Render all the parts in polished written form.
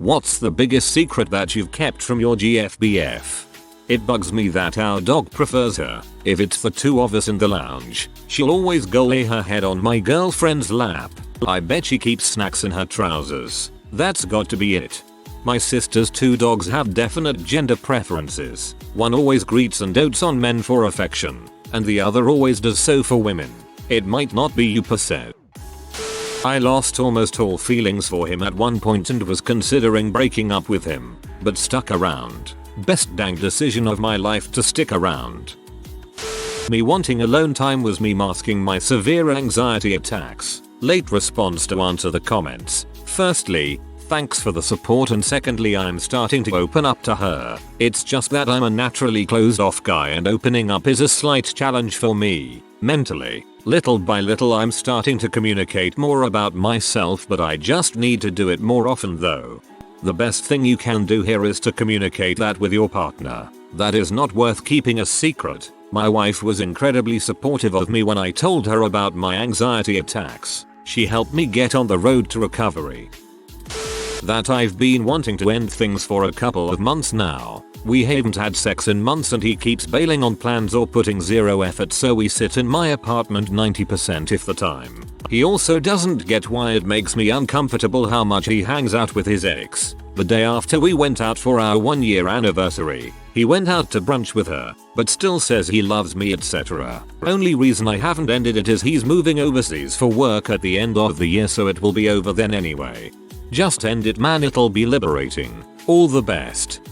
What's the biggest secret that you've kept from your GFBF? It bugs me that our dog prefers her. If it's the two of us in the lounge, she'll always go lay her head on my girlfriend's lap. I bet she keeps snacks in her trousers. That's got to be it. My sister's two dogs have definite gender preferences. One always greets and dotes on men for affection, and the other always does so for women. It might not be you per se. I lost almost all feelings for him at one point and was considering breaking up with him, but stuck around. Best dang decision of my life to stick around. Me wanting alone time was me masking my severe anxiety attacks. Late response to answer the comments. Firstly, thanks for the support, and secondly, I'm starting to open up to her. It's just that I'm a naturally closed off guy and opening up is a slight challenge for me. Mentally, little by little I'm starting to communicate more about myself, but I just need to do it more often though. The best thing you can do here is to communicate that with your partner. That is not worth keeping a secret. My wife was incredibly supportive of me when I told her about my anxiety attacks. She helped me get on the road to recovery. That I've been wanting to end things for a couple of months now. We haven't had sex in months and he keeps bailing on plans or putting zero effort, so we sit in my apartment 90% of the time. He also doesn't get why it makes me uncomfortable how much he hangs out with his ex. The day after we went out for our 1-year anniversary, he went out to brunch with her, but still says he loves me, etc. Only reason I haven't ended it is he's moving overseas for work at the end of the year, so it will be over then anyway. Just end it, man, it'll be liberating. All the best.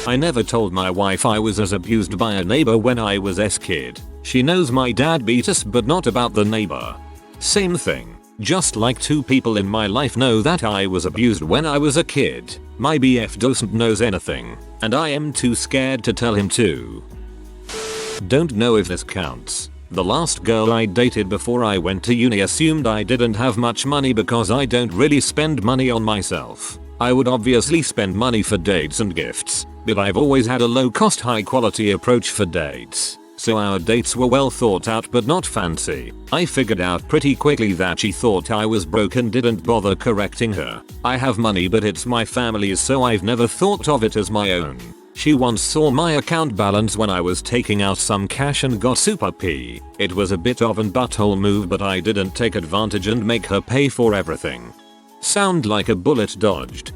I never told my wife I was as abused by a neighbor when I was a kid. She knows my dad beat us, but not about the neighbor. Same thing. Just like two people in my life know that I was abused when I was a kid. My BF doesn't knows anything, and I am too scared to tell him to. Don't know if this counts. The last girl I dated before I went to uni assumed I didn't have much money because I don't really spend money on myself. I would obviously spend money for dates and gifts, but I've always had a low cost high quality approach for dates. So our dates were well thought out but not fancy. I figured out pretty quickly that she thought I was broke and didn't bother correcting her. I have money, but it's my family's, so I've never thought of it as my own. She once saw my account balance when I was taking out some cash and got super P. It was a bit of an butthole move, but I didn't take advantage and make her pay for everything. Sound like a bullet dodged.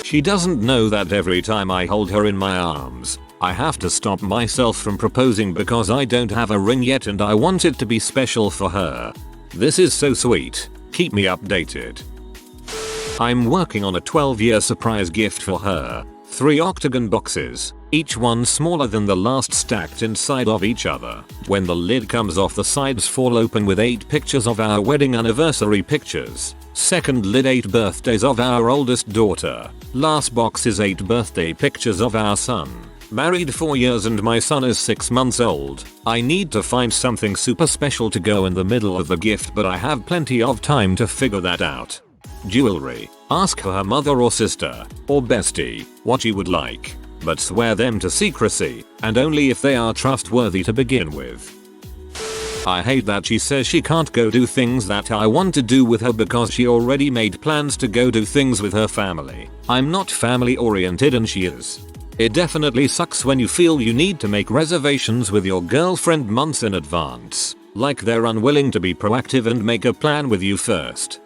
She doesn't know that every time I hold her in my arms, I have to stop myself from proposing because I don't have a ring yet and I want it to be special for her. This is so sweet. Keep me updated. I'm working on a 12-year surprise gift for her. 3 octagon boxes, each one smaller than the last, stacked inside of each other. When the lid comes off, the sides fall open with 8 pictures of our wedding anniversary pictures. Second lid, 8 birthdays of our oldest daughter. Last box is 8 birthday pictures of our son. Married 4 years and my son is 6 months old. I need to find something super special to go in the middle of the gift, but I have plenty of time to figure that out. Jewelry. Ask her mother or sister, or bestie, what she would like, but swear them to secrecy, and only if they are trustworthy to begin with. I hate that she says she can't go do things that I want to do with her because she already made plans to go do things with her family. I'm not family oriented and she is. It definitely sucks when you feel you need to make reservations with your girlfriend months in advance, like they're unwilling to be proactive and make a plan with you first.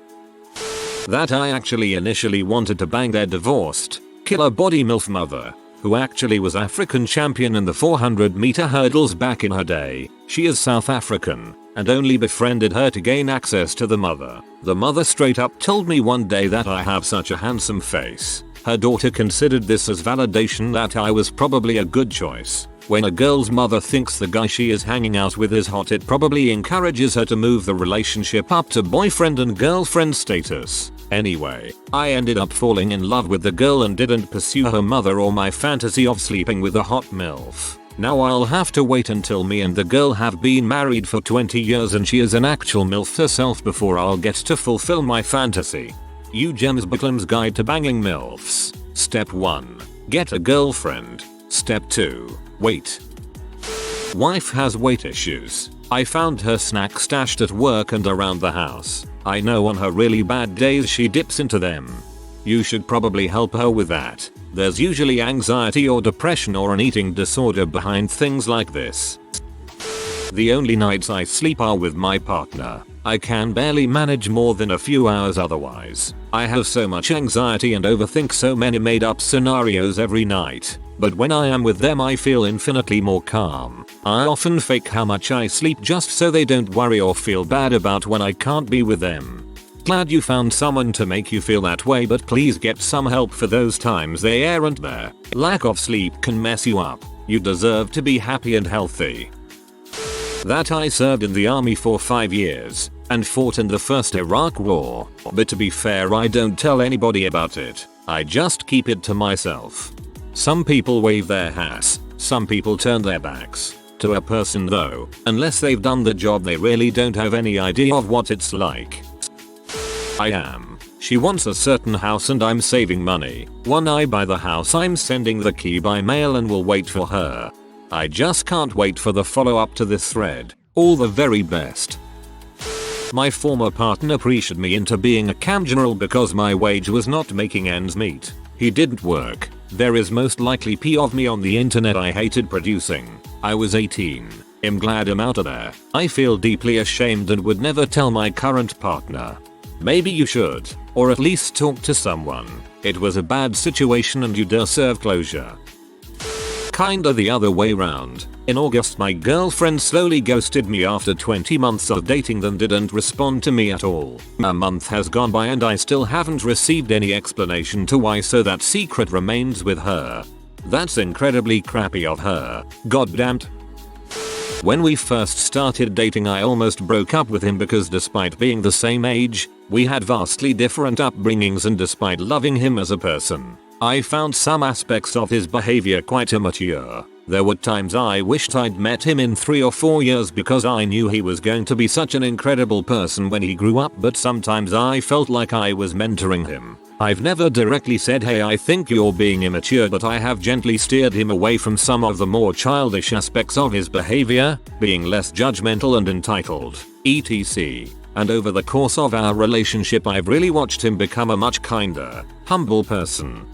That I actually initially wanted to bang their divorced, killer body MILF mother, who actually was African champion in the 400-meter hurdles back in her day. She is South African, and only befriended her to gain access to the mother. The mother straight up told me one day that I have such a handsome face. Her daughter considered this as validation that I was probably a good choice. When a girl's mother thinks the guy she is hanging out with is hot, it probably encourages her to move the relationship up to boyfriend and girlfriend status. Anyway, I ended up falling in love with the girl and didn't pursue her mother or my fantasy of sleeping with a hot MILF. Now I'll have to wait until me and the girl have been married for 20 years and she is an actual MILF herself before I'll get to fulfill my fantasy. James Bucklam's Guide to Banging MILFs. Step 1. Get a girlfriend. Step 2. Wait. Wife has weight issues. I found her snack stashed at work and around the house. I know on her really bad days she dips into them. You should probably help her with that. There's usually anxiety or depression or an eating disorder behind things like this. The only nights I sleep are with my partner. I can barely manage more than a few hours otherwise. I have so much anxiety and overthink so many made up scenarios every night. But when I am with them I feel infinitely more calm. I often fake how much I sleep just so they don't worry or feel bad about when I can't be with them. Glad you found someone to make you feel that way, but please get some help for those times they aren't there. Lack of sleep can mess you up. You deserve to be happy and healthy. That I served in the army for 5 years and fought in the first Iraq war, but to be fair I don't tell anybody about it. I just keep it to myself. Some people wave their hats, some people turn their backs. To a person though, unless they've done the job they really don't have any idea of what it's like. She wants a certain house and I'm saving money. When I buy the house I'm sending the key by mail and will wait for her. I just can't wait for the follow up to this thread. All the very best. My former partner pressured me into being a cam general because my wage was not making ends meet. He didn't work. There is most likely P of me on the internet I hated producing. I was 18. I'm glad I'm out of there. I feel deeply ashamed and would never tell my current partner. Maybe you should, or at least talk to someone. It was a bad situation and you deserve closure. Kinda the other way round. In August my girlfriend slowly ghosted me after 20 months of dating, then didn't respond to me at all. A month has gone by and I still haven't received any explanation to why, so that secret remains with her. That's incredibly crappy of her. Goddamned. When we first started dating I almost broke up with him because despite being the same age, we had vastly different upbringings, and despite loving him as a person, I found some aspects of his behavior quite immature. There were times I wished I'd met him in 3 or 4 years because I knew he was going to be such an incredible person when he grew up, but sometimes I felt like I was mentoring him. I've never directly said hey I think you're being immature, but I have gently steered him away from some of the more childish aspects of his behavior, being less judgmental and entitled, etc. And over the course of our relationship I've really watched him become a much kinder, humble person.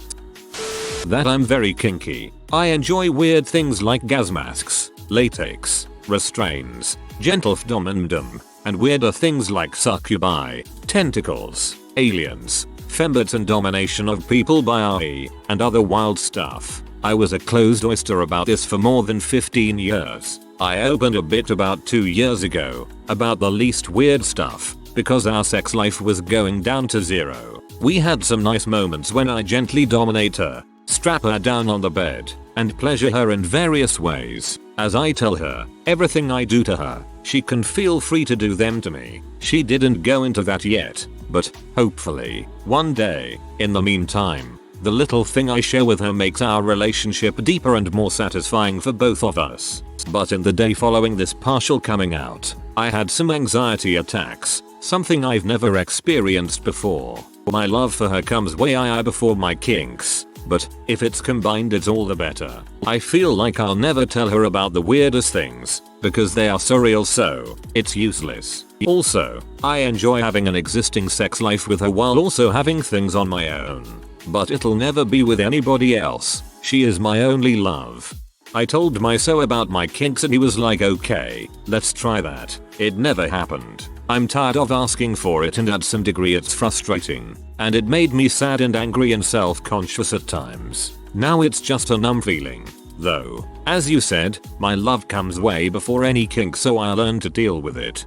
That I'm very kinky. I enjoy weird things like gas masks, latex, restraints, gentle fdom, and weirder things like succubi, tentacles, aliens, fembots and domination of people by AI, and other wild stuff. I was a closed oyster about this for more than 15 years. I opened a bit about 2 years ago about the least weird stuff because our sex life was going down to zero. We had some nice moments when I gently dominate her, strap her down on the bed, and pleasure her in various ways. As I tell her everything I do to her, she can feel free to do them to me. She didn't go into that yet, but hopefully, one day. In the meantime, the little thing I share with her makes our relationship deeper and more satisfying for both of us. But in the day following this partial coming out, I had some anxiety attacks, something I've never experienced before. My love for her comes way higher before my kinks, but if it's combined it's all the better. I feel like I'll never tell her about the weirdest things, because they are so real, so it's useless. Also, I enjoy having an existing sex life with her while also having things on my own. But it'll never be with anybody else. She is my only love. I told my so about my kinks and he was like, okay, let's try that. It never happened. I'm tired of asking for it and at some degree it's frustrating. And it made me sad and angry and self-conscious at times. Now it's just a numb feeling. Though, as you said, my love comes way before any kink, so I learned to deal with it.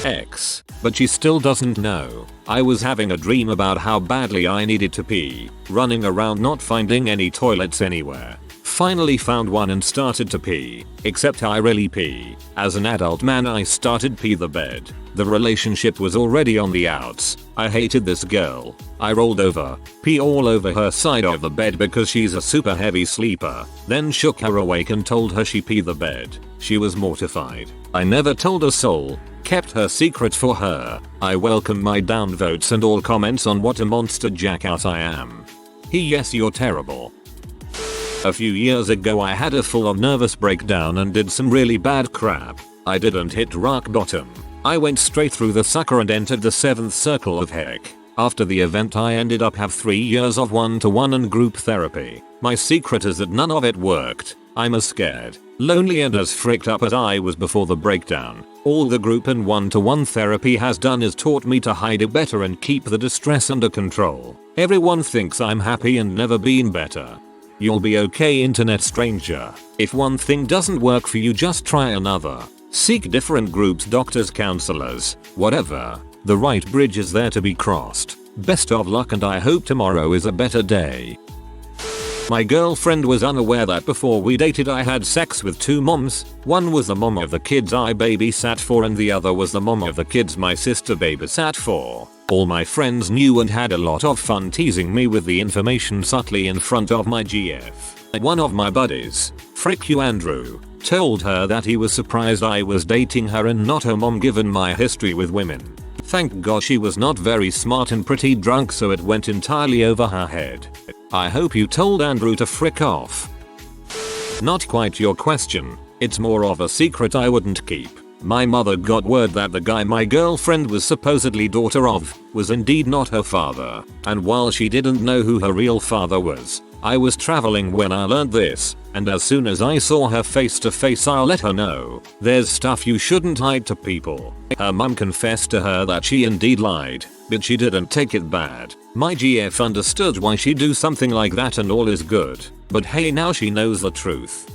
X. But she still doesn't know. I was having a dream about how badly I needed to pee, running around not finding any toilets anywhere. Finally found one and started to pee, except I really pee. As an adult man I started pee the bed. The relationship was already on the outs. I hated this girl. I rolled over, pee all over her side of the bed because she's a super heavy sleeper, then shook her awake and told her she pee the bed. She was mortified. I never told a soul, kept her secret for her. I welcome my downvotes and all comments on what a monster jackass I am. Yes, you're terrible. A few years ago I had a full-on nervous breakdown and did some really bad crap. I didn't hit rock bottom. I went straight through the sucker and entered the 7th circle of heck. After the event I ended up have 3 years of one-to-one and group therapy. My secret is that none of it worked. I'm as scared, lonely and as freaked up as I was before the breakdown. All the group and one-to-one therapy has done is taught me to hide it better and keep the distress under control. Everyone thinks I'm happy and never been better. You'll be okay, internet stranger. If one thing doesn't work for you, just try another. Seek different groups, doctors, counselors, whatever. The right bridge is there to be crossed. Best of luck and I hope tomorrow is a better day. My girlfriend was unaware that before we dated I had sex with 2 moms. One was the mom of the kids I babysat for and the other was the mom of the kids my sister babysat for. All my friends knew and had a lot of fun teasing me with the information subtly in front of my GF. One of my buddies, frick you Andrew, told her that he was surprised I was dating her and not her mom given my history with women. Thank God she was not very smart and pretty drunk, so it went entirely over her head. I hope you told Andrew to frick off. Not quite your question, it's more of a secret I wouldn't keep. My mother got word that the guy my girlfriend was supposedly daughter of was indeed not her father, and while she didn't know who her real father was, I was traveling when I learned this, and as soon as I saw her face to face I'll let her know. There's stuff you shouldn't hide to people. Her mum confessed to her that she indeed lied, but she didn't take it bad. My GF understood why she'd do something like that and all is good. But hey, now she knows the truth.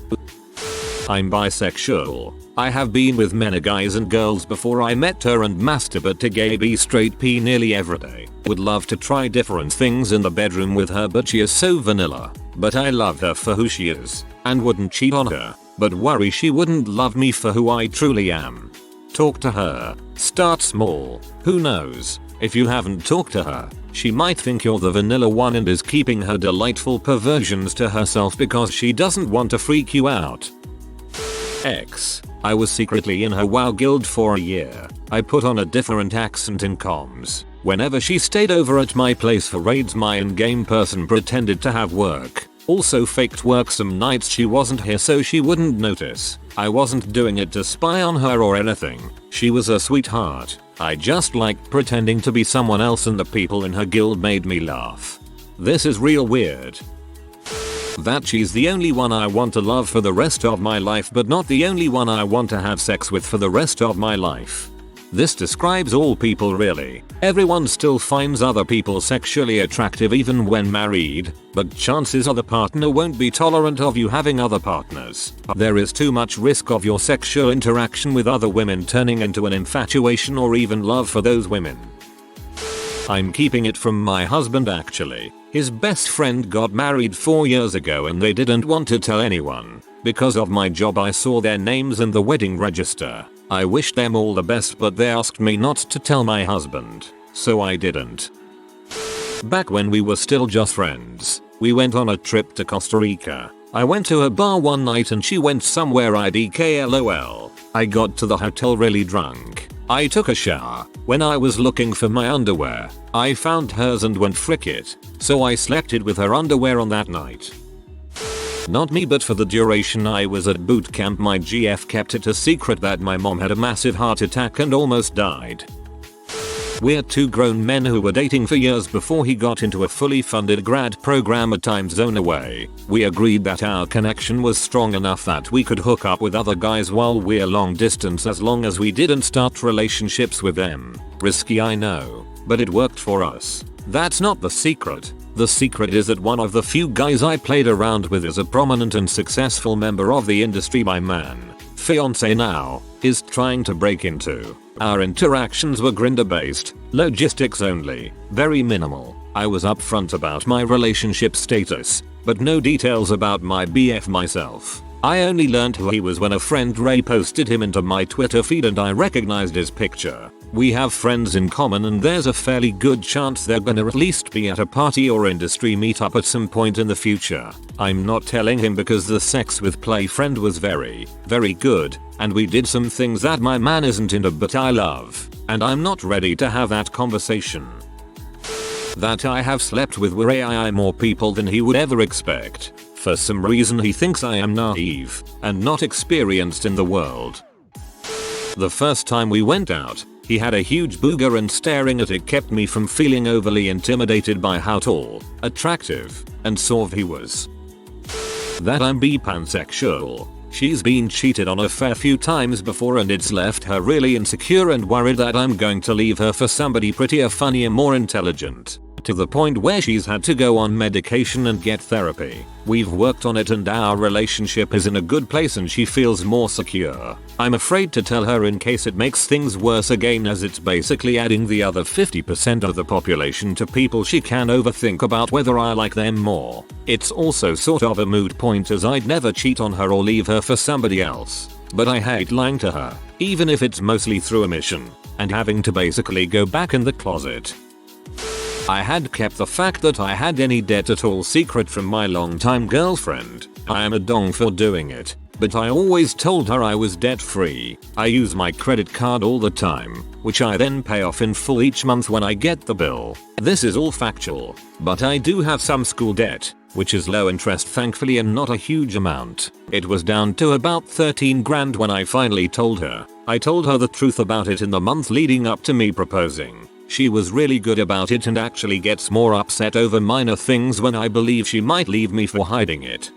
I'm bisexual. I have been with many guys and girls before I met her and masturbate to gay B straight P nearly every day. Would love to try different things in the bedroom with her, but she is so vanilla. But I love her for who she is and wouldn't cheat on her, but worry she wouldn't love me for who I truly am. Talk to her. Start small. Who knows? If you haven't talked to her, she might think you're the vanilla one and is keeping her delightful perversions to herself because she doesn't want to freak you out. I was secretly in her WoW guild for a year. I put on a different accent in comms. Whenever she stayed over at my place for raids, my in-game person pretended to have work. Also faked work some nights she wasn't here so she wouldn't notice. I wasn't doing it to spy on her or anything. She was a sweetheart. I just liked pretending to be someone else and the people in her guild made me laugh. This is real weird. That she's the only one I want to love for the rest of my life, but not the only one I want to have sex with for the rest of my life. This describes all people really. Everyone still finds other people sexually attractive even when married, but chances are the partner won't be tolerant of you having other partners. There is too much risk of your sexual interaction with other women turning into an infatuation or even love for those women. I'm keeping it from my husband actually. His best friend got married 4 years ago and they didn't want to tell anyone. Because of my job I saw their names in the wedding register. I wished them all the best but they asked me not to tell my husband. So I didn't. Back when we were still just friends, we went on a trip to Costa Rica. I went to a bar one night and she went somewhere IDK LOL. I got to the hotel really drunk. I took a shower. When I was looking for my underwear, I found hers and went frick it. So I slept it with her underwear on that night. Not me, but for the duration I was at boot camp my GF kept it a secret that my mom had a massive heart attack and almost died. We're 2 grown men who were dating for years before he got into a fully funded grad program a time zone away. We agreed that our connection was strong enough that we could hook up with other guys while we're long distance as long as we didn't start relationships with them. Risky, I know, but it worked for us. That's not the secret. The secret is that one of the few guys I played around with is a prominent and successful member of the industry my fiance now is trying to break into. Our interactions were Grindr based, logistics only, very minimal. I was upfront about my relationship status, but no details about my BF myself. I only learned who he was when a friend Ray posted him into my Twitter feed and I recognized his picture. We have friends in common and there's a fairly good chance they're gonna at least be at a party or industry meetup at some point in the future. I'm not telling him because the sex with play friend was very good, and we did some things that my man isn't into but I love, and I'm not ready to have that conversation. That I have slept with way more people than he would ever expect. For some reason he thinks I am naive and not experienced in the world. The first time we went out, He had a huge booger and staring at it kept me from feeling overly intimidated by how tall, attractive, and suave he was. That I'm pansexual. She's been cheated on a fair few times before and it's left her really insecure and worried that I'm going to leave her for somebody prettier, funnier, more intelligent. To the point where she's had to go on medication and get therapy. We've worked on it and our relationship is in a good place and she feels more secure. I'm afraid to tell her in case it makes things worse again, as it's basically adding the other 50% of the population to people she can overthink about whether I like them more. It's also sort of a moot point as I'd never cheat on her or leave her for somebody else. But I hate lying to her, even if it's mostly through omission, and having to basically go back in the closet. I had kept the fact that I had any debt at all secret from my longtime girlfriend. I am a dong for doing it, but I always told her I was debt free. I use my credit card all the time, which I then pay off in full each month when I get the bill. This is all factual, but I do have some school debt, which is low interest thankfully and not a huge amount. It was down to about 13 grand when I finally told her. I told her the truth about it in the month leading up to me proposing. She was really good about it and actually gets more upset over minor things when I believe she might leave me for hiding it.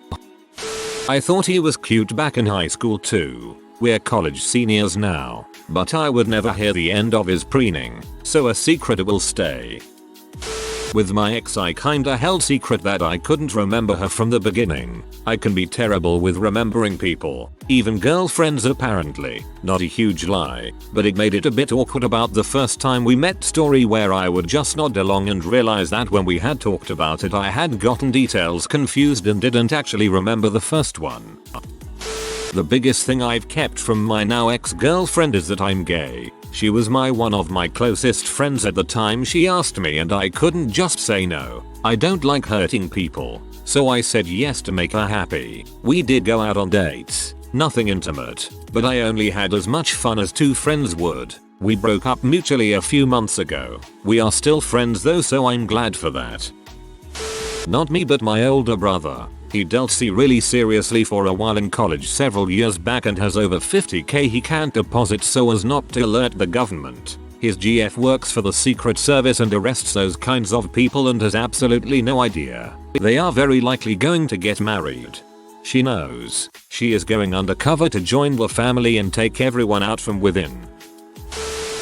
I thought he was cute back in high school too. We're college seniors now, but I would never hear the end of his preening, so a secret will stay. With my ex I kinda held secret that I couldn't remember her from the beginning. I can be terrible with remembering people, even girlfriends apparently. Not a huge lie, but it made it a bit awkward about the first time we met story where I would just nod along and realize that when we had talked about it I had gotten details confused and didn't actually remember the first one. The biggest thing I've kept from my now ex-girlfriend is that I'm gay. She was one of my closest friends at the time she asked me and I couldn't just say no. I don't like hurting people, so I said yes to make her happy. We did go out on dates, nothing intimate, but I only had as much fun as two friends would. We broke up mutually a few months ago. We are still friends though, so I'm glad for that. Not me but my older brother. He dealt really seriously for a while in college several years back and has over 50k he can't deposit so as not to alert the government. His GF works for the Secret Service and arrests those kinds of people and has absolutely no idea. They are very likely going to get married. She knows. She is going undercover to join the family and take everyone out from within.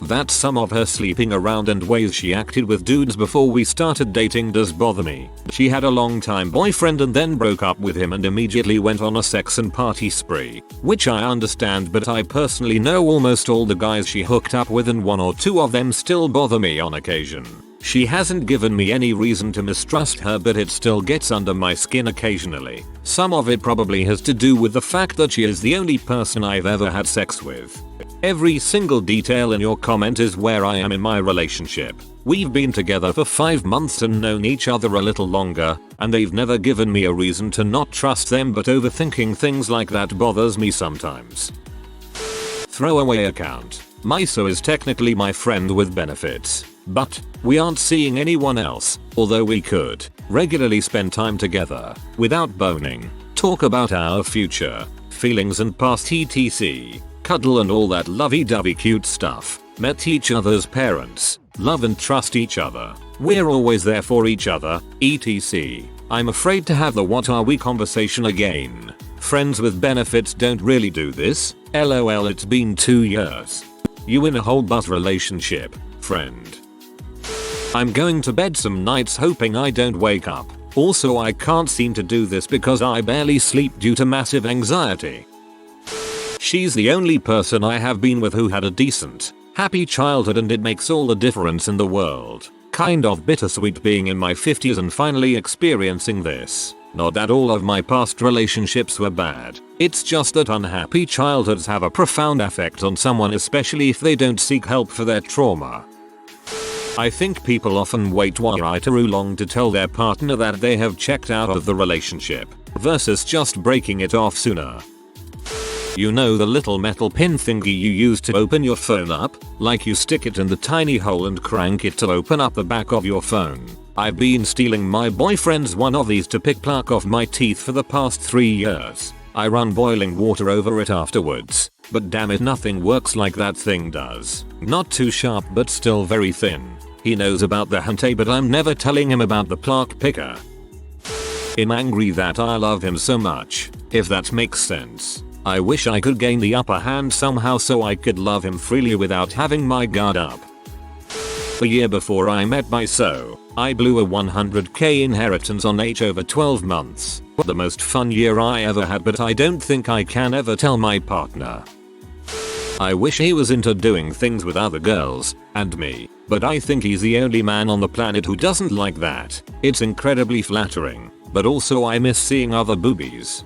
That some of her sleeping around and ways she acted with dudes before we started dating does bother me. She had a long-time boyfriend and then broke up with him and immediately went on a sex and party spree, which I understand, but I personally know almost all the guys she hooked up with and one or two of them still bother me on occasion. She hasn't given me any reason to mistrust her, but it still gets under my skin occasionally. Some of it probably has to do with the fact that she is the only person I've ever had sex with. Every single detail in your comment is where I am in my relationship. We've been together for 5 months and known each other a little longer, and they've never given me a reason to not trust them, but overthinking things like that bothers me sometimes. Throwaway account. Miso is technically my friend with benefits, but we aren't seeing anyone else, although we could regularly spend time together without boning, talk about our future, feelings and past etc. Cuddle and all that lovey-dovey cute stuff. Met each other's parents. Love and trust each other. We're always there for each other, etc. I'm afraid to have the what are we conversation again. Friends with benefits don't really do this. LOL, it's been 2 years. You in a whole buzz relationship, friend. I'm going to bed some nights hoping I don't wake up. Also I can't seem to do this because I barely sleep due to massive anxiety. She's the only person I have been with who had a decent, happy childhood and it makes all the difference in the world. Kind of bittersweet being in my 50s and finally experiencing this. Not that all of my past relationships were bad. It's just that unhappy childhoods have a profound effect on someone, especially if they don't seek help for their trauma. I think people often wait way too long to tell their partner that they have checked out of the relationship, versus just breaking it off sooner. You know the little metal pin thingy you use to open your phone up? Like you stick it in the tiny hole and crank it to open up the back of your phone. I've been stealing my boyfriend's one of these to pick plaque off my teeth for the past 3 years. I run boiling water over it afterwards, but damn it, nothing works like that thing does. Not too sharp but still very thin. He knows about the hante but I'm never telling him about the plaque picker. I'm angry that I love him so much, if that makes sense. I wish I could gain the upper hand somehow so I could love him freely without having my guard up. The year before I met my so, I blew a 100k inheritance on H over 12 months. The most fun year I ever had, but I don't think I can ever tell my partner. I wish he was into doing things with other girls and me, but I think he's the only man on the planet who doesn't like that. It's incredibly flattering, but also I miss seeing other boobies.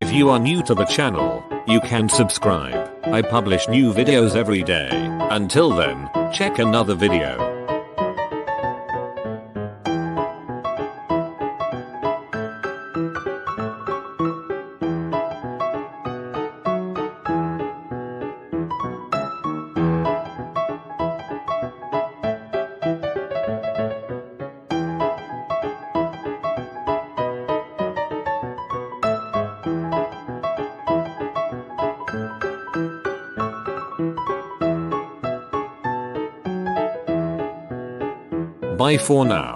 If you are new to the channel, you can subscribe. I publish new videos every day. Until then, check another video. Bye for now.